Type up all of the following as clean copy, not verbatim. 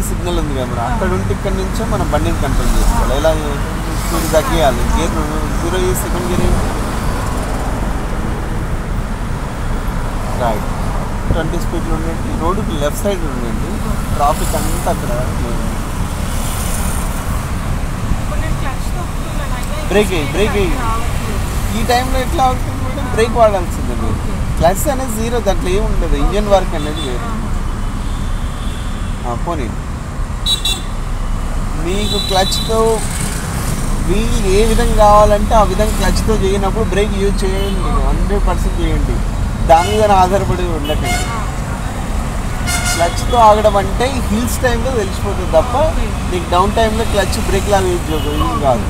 Signal ఉంది కదా, అక్కడ ఉంటే ఇక్కడ నుంచే మనం బండిని కంట్రోల్ చేసుకోవాలి. ఎలా స్పీడ్ తగ్గియాలి, గేర్ 0 సెకండ్ గేర్ రైట్ 20 స్పీడ్లో ఉండండి. రోడ్డుకి లెఫ్ట్ సైడ్ ఉండండి, ట్రాఫిక్ అంతా అక్కడ. బ్రేక్ ఈ టైంలో ఎట్లా అవుతుంది మేడం? బ్రేక్ వాడాల్సిందే మీరు. క్లచ్ అనేది 0, దాంట్లో ఏమి ఉండదు. ఇంజన్ వర్క్ అనేది వేరు. పోనీ మీకు క్లచ్తో వీల్ ఏ విధంగా కావాలంటే ఆ విధంగా క్లచ్తో చేయనప్పుడు బ్రేక్ యూజ్ చేయండి, 100% చేయండి. దాని మీద ఆధారపడి ఉండకండి. క్లచ్తో ఆగడం అంటే హిల్స్ టైంలో తెలిసిపోతుంది తప్ప నీకు డౌన్ టైంలో క్లచ్ బ్రేక్ లాగా యూజ్ కాదు.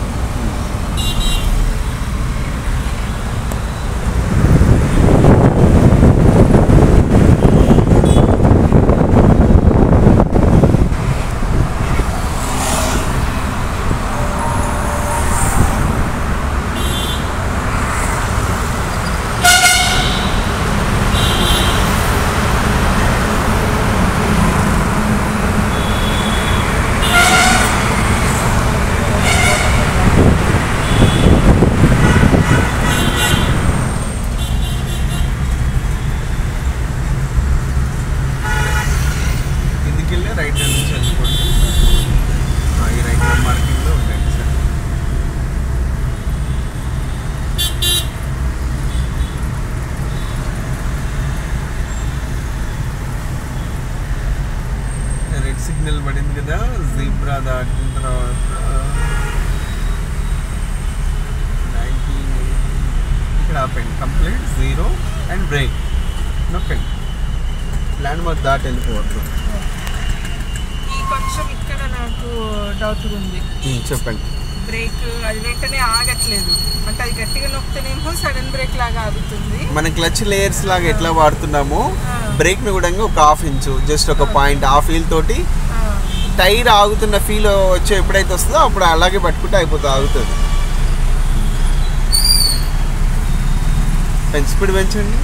రైట్ నుంచి వెళ్ళిపోండి. ఈ రైట్ మార్కింగ్లో ఉండండి సార్. రెడ్ సిగ్నల్ పడింది కదా, జీబ్రా దాటిన తర్వాత 90 ఇక్కడ ఆపండి. కంప్లీట్ 0 అండ్ బ్రేక్ నొక్కండి. ల్యాండ్ మార్క్ దాటి వెళ్ళిపోవద్దు. కొంచెం ఇక్కడ నాకు డౌట్ ఉంది. చెప్పండి. బ్రేక్ అది వెంటనే ఆగట్లేదు అంటే అది గట్టిగా నొక్కితేనేమో సడన్ బ్రేక్ లాగా ఆగుతుంది. మనం క్లచ్ లేయర్స్ లాగా ఎట్లా వాడుతున్నామో బ్రేక్ని కూడా ఒక 1/2 ఇంచు జస్ట్ ఒక పాయింట్ ఆ ఫీల్ తోటి టైర్ ఆగుతున్న ఫీల్ వచ్చే ఎప్పుడైతే వస్తుందో అప్పుడు అలాగే పట్టుకుంటే అయిపోతుంది, ఆగుతుంది. స్పీడ్ పెంచండి.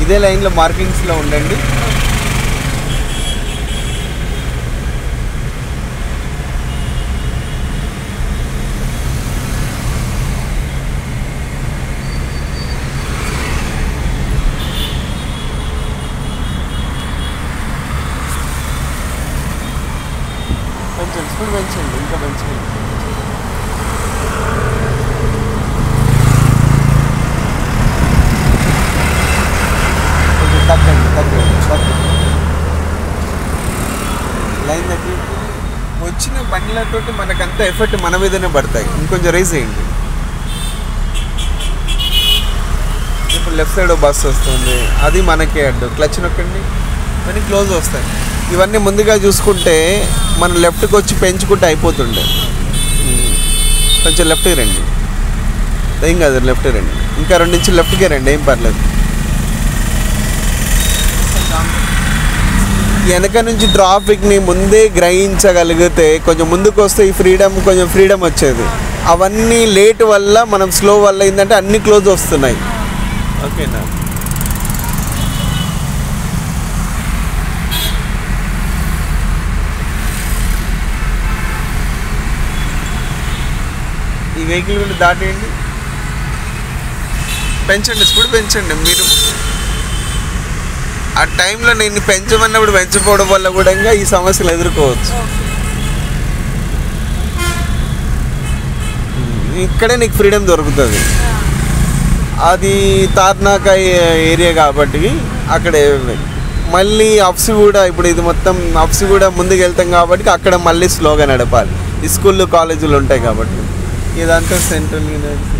ఇదే లైన్లో మార్కింగ్స్లో ఉండండి. పెంచండి, స్పీడ్ పెంచండి, ఇంకా పెంచండి. లైన్ దగ్గర వచ్చిన బండ్లతో మనకంత ఎఫర్ట్ మన మీదనే పడతాయి. ఇంకొంచెం రైజ్ చేయండి. ఇప్పుడు లెఫ్ట్ సైడ్ బస్సు వస్తుంది, అది మనకే అడ్డు. క్లచ్ నొక్కండి, కానీ క్లోజ్ వస్తాయి. ఇవన్నీ ముందుగా చూసుకుంటే మనం లెఫ్ట్కి వచ్చి పెంచుకుంటే అయిపోతుండే. కొంచెం లెఫ్ట్కి రండి, ఏం కాదు, లెఫ్ట్కి రండి. ఇంకా 2 ఇంచులు లెఫ్ట్కే రండి, ఏం పర్లేదు. వెనక నుంచి ట్రాఫిక్ని ముందే గ్రహించగలిగితే కొంచెం ముందుకు వస్తే ఈ కొంచెం ఫ్రీడమ్ వచ్చేది. అవన్నీ లేట్ వల్ల మనం స్లో వల్ల ఏంటంటే అన్ని క్లోజ్ వస్తున్నాయి. ఓకేనా? ఈ వెహికల్ కూడా దాటేయండి, పెంచండి, స్పీడ్ పెంచండి. మీరు ఆ టైంలో నేను పెంచమన్నప్పుడు పెంచకపోవడం వల్ల కూడా ఈ సమస్యలు ఎదుర్కోవచ్చు. ఇక్కడే నీకు ఫ్రీడమ్ దొరుకుతుంది. అది తార్నాక ఏరియా కాబట్టి అక్కడే మళ్ళీ అప్స్ కూడా, ఇప్పుడు ఇది మొత్తం అప్స్ కూడా ముందుకు వెళ్తాం కాబట్టి అక్కడ మళ్ళీ స్లోగా నడపాలి. ఈ స్కూళ్ళు కాలేజీలు ఉంటాయి కాబట్టి. ఇదంతా సెంట్రల్ యూనివర్సిటీ.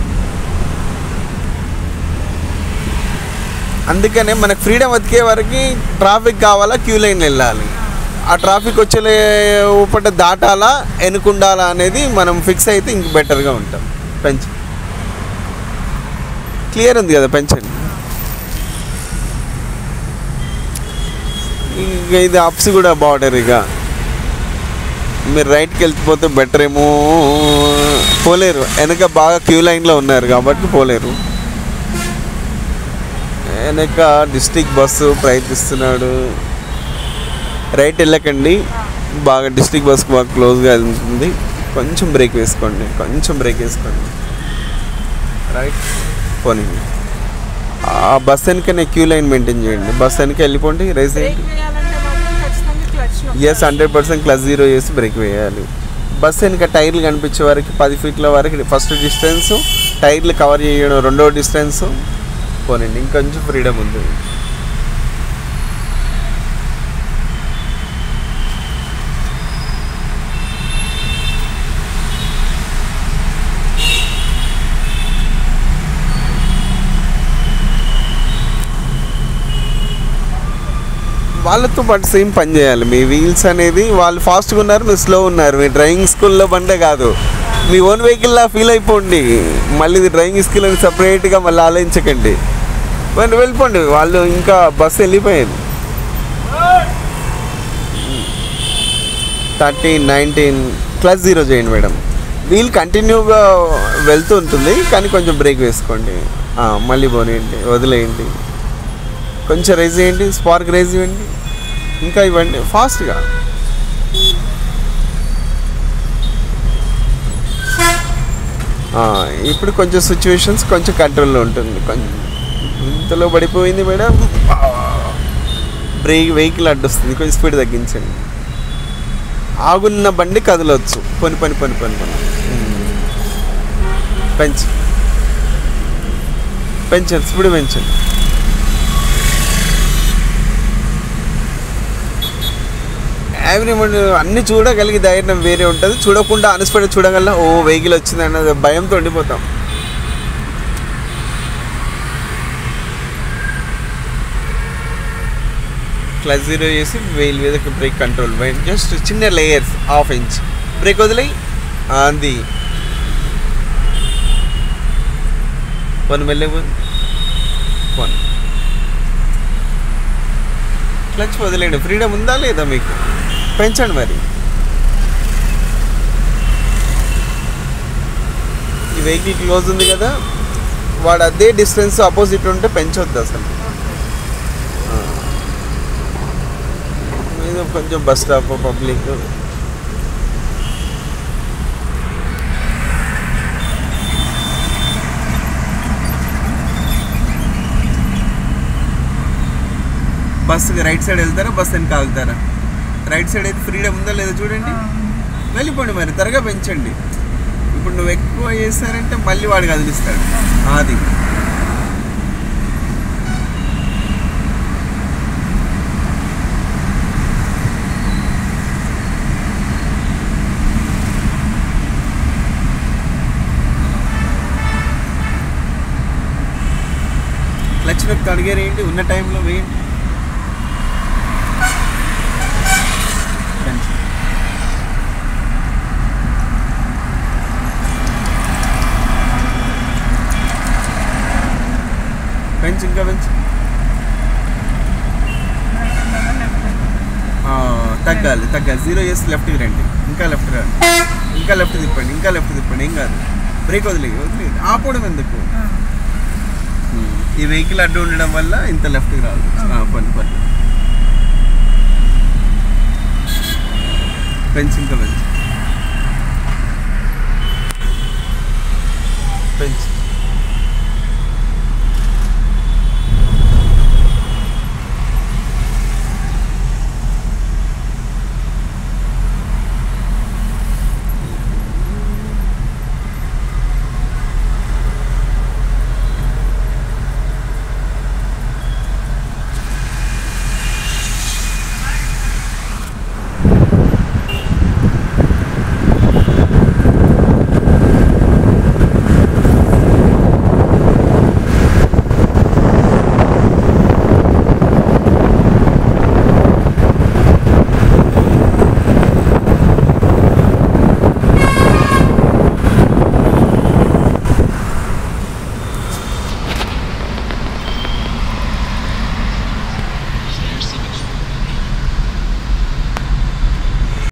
అందుకనే మనకు ఫ్రీడమ్ బతికే వరకు ట్రాఫిక్ కావాలా, క్యూ లైన్ వెళ్ళాలి. ఆ ట్రాఫిక్ వచ్చే ఊపట దాటాలా, ఎన్నుకుండాలా అనేది మనం ఫిక్స్ అయితే ఇంక బెటర్గా ఉంటాం. పెంచు, క్లియర్ ఉంది కదా, పెంచండి. ఇక ఇది అప్స్ కూడా బార్డర్. ఇక మీరు రైట్కి వెళ్ళిపోతే బెటర్ ఏమో, పోలేరు. వెనక బాగా క్యూ లైన్లో ఉన్నారు కాబట్టి పోలేరు. వెనక డిస్ట్రిక్ట్ బస్సు ప్రయత్నిస్తున్నాడు. రైట్ వెళ్ళకండి, బాగా డిస్ట్రిక్ట్ బస్కి బాగా క్లోజ్గా వెళ్తుంది. కొంచెం బ్రేక్ వేసుకోండి, రైట్ పోనీ. ఆ బస్ వెనకనే క్యూ లైన్ మెయింటైన్ చేయండి. బస్ వెనక వెళ్ళిపోండి, రైస్ చేయండి. ఎస్ 100% క్లచ్ 0 చేసి బ్రేక్ వేయాలి. బస్ వెనక టైర్లు కనిపించే వరకు 10 ఫీట్ల వరకు ఫస్ట్ డిస్టెన్స్, టైర్లు కవర్ చేయడం రెండో డిస్టెన్స్. పోనండి, ఇంకొంచెం ఫ్రీడమ్ ఉంది. వాళ్ళతో పాటు సేమ్ పని చేయాలి. మీ వీల్స్ అనేది వాళ్ళు ఫాస్ట్గా ఉన్నారు, మీరు స్లో ఉన్నారు. మీ డ్రైవింగ్ స్కూల్లో బండే కాదు, మీ ఓన్ వెహికల్లా ఫీల్ అయిపోండి. మళ్ళీ ఇది డ్రైవింగ్ స్కిల్ అని సపరేట్గా మళ్ళీ ఆలోచించకండి. మరి వెళ్ళిపోండి. వాళ్ళు ఇంకా బస్సు వెళ్ళిపోయింది. 13, 19 క్లచ్ 0 చేయండి మేడం. వీల్ కంటిన్యూగా వెళ్తూ ఉంటుంది, కానీ కొంచెం బ్రేక్ వేసుకోండి. మళ్ళీ పోనీయండి, వదిలేయండి. కొంచెం రైజ్ చేయండి, స్పార్క్ రైజ్ ఇవ్వండి, ఇంకా ఇవ్వండి ఫాస్ట్గా. ఇప్పుడు కొంచెం సిచ్యువేషన్స్ కొంచెం కంట్రోల్లో ఉంటుంది. కొంచెం ఇంతలో పడిపోయింది మేడం, బ్రేక్ వెహికల్ అడ్డొస్తుంది, కొంచెం స్పీడ్ తగ్గించండి. ఆగున్న బండి కదలవచ్చు. పని పెంచండి, స్పీడ్ పెంచండి. అన్నీ చూడగలిగే ధైర్యం వేరే ఉంటుంది. చూడకుండా అన్ఎక్స్పెక్టెడ్ చూడగల వెహికల్ వచ్చింది అన్నది భయంతో ఉండిపోతాం. క్లచ్ 0 చేసి వెయిల్ మీద బ్రేక్ కంట్రోల్, జస్ట్ చిన్న లేయర్స్ 1/2 ఇంచ్ బ్రేక్ వదిలేయి. అది పని మెల్లే పని. క్లచ్ వదిలేండి. ఫ్రీడమ్ ఉందా లేదా మీకు? పెంచండి. మరి ఈ వెహికల్ క్లోజ్ ఉంది కదా, వాడు అదే డిస్టెన్స్ ఆపోజిట్ ఉంటే పెంచొద్దు అసలు. మీద కొంచెం బస్ స్టాప్ పబ్లిక్. బస్సుకి రైట్ సైడ్ వెళ్తారా, బస్ వెనక ఆగుతారా? రైట్ సైడ్ అయితే ఫ్రీడమ్ ఉందా లేదా చూడండి, వెళ్ళిపోండి. మరి త్వరగా పెంచండి. ఇప్పుడు నువ్వు ఎక్కువ చేస్తారంటే మళ్ళీ వాడు కదిలిస్తాడు. అది క్లచ్ నొక్కి అడిగేరేయండి, ఉన్న టైంలో వేయండి. పెంచు, ఇంకా పెంచు. తగ్గాలి. 0 చేసి లెఫ్ట్కి రండి, ఇంకా లెఫ్ట్ రండి, ఇంకా లెఫ్ట్ తిప్పండి, ఏం కాదు. బ్రేక్ వదిలేదు. ఆపోవడం ఎందుకు? ఈ వెహికల్ అడ్డు ఉండడం వల్ల ఇంత లెఫ్ట్కి రాదు. పని పెంచు, ఇంకా పెంచు.